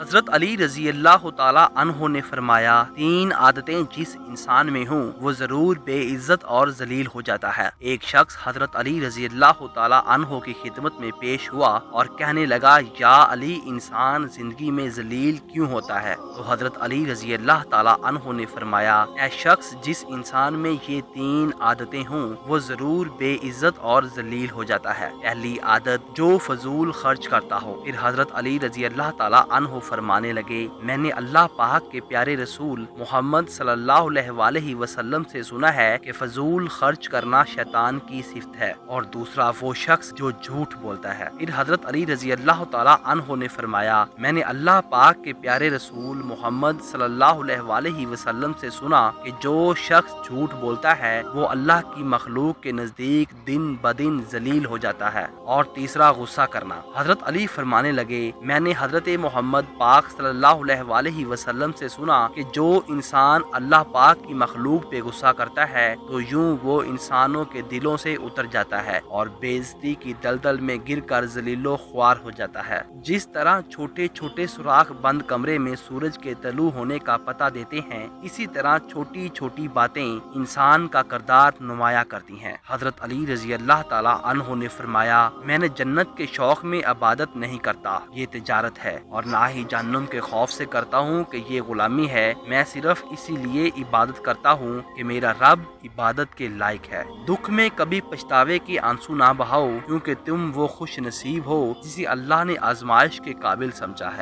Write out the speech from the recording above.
حضرت علی رضی اللہ تعالی عنہ نے فرمایا، تین عادتیں جس انسان میں ہوں وہ ضرور بے عزت اور ذلیل ہو جاتا ہے۔ ایک شخص حضرت علی رضی اللہ تعالی عنہ کی خدمت میں پیش ہوا اور کہنے لگا، یا علی، انسان زندگی میں ذلیل کیوں ہوتا ہے؟ تو حضرت علی رضی اللہ تعالی عنہ نے فرمایا، اے شخص، جس انسان میں یہ تین عادتیں ہوں وہ ضرور بے عزت اور ذلیل ہو جاتا ہے۔ پہلی عادت، جو فضول خرچ کرتا ہو۔ پھر حضرت علی رضی اللہ تعالی عنہ فرمانے لگے، میں نے اللہ پاک کے پیارے رسول محمد صلی اللہ علیہ وسلم سے سنا ہے کہ فضول خرچ کرنا شیطان کی صفت ہے، اور دوسرا وہ شخص جو جھوٹ بولتا ہے۔ پھر حضرت علی رضی اللہ تعالی عنہ نے فرمایا، میں نے اللہ پاک کے پیارے رسول محمد صلی اللہ علیہ وسلم سے سنا کہ جو شخص جھوٹ بولتا ہے وہ اللہ کی مخلوق کے نزدیک دن بدن ذلیل ہو جاتا ہے۔ اور تیسرا، غصہ کرنا۔ حضرت علی فرمانے لگے، میں نے حضرت محمد پاک صلی اللہ علیہ وسلم سے سنا کہ جو انسان اللہ پاک کی مخلوق پہ غصہ کرتا ہے تو یوں وہ انسانوں کے دلوں سے اتر جاتا ہے اور بے عزتی کی دلدل میں گر کر ذلیل و خوار ہو جاتا ہے۔ جس طرح چھوٹے چھوٹے سوراخ بند کمرے میں سورج کے طلوع ہونے کا پتہ دیتے ہیں، اسی طرح چھوٹی چھوٹی باتیں انسان کا کردار نمایاں کرتی ہیں۔ حضرت علی رضی اللہ تعالی عنہ نے فرمایا، میں نے جنت کے شوق میں عبادت نہیں کرتا، یہ تجارت ہے، اور نہ ہی جہنم کے خوف سے کرتا ہوں کہ یہ غلامی ہے۔ میں صرف اسی لیے عبادت کرتا ہوں کہ میرا رب عبادت کے لائق ہے۔ دکھ میں کبھی پچھتاوے کے آنسو نہ بہاؤ، کیونکہ تم وہ خوش نصیب ہو جسے اللہ نے آزمائش کے قابل سمجھا ہے۔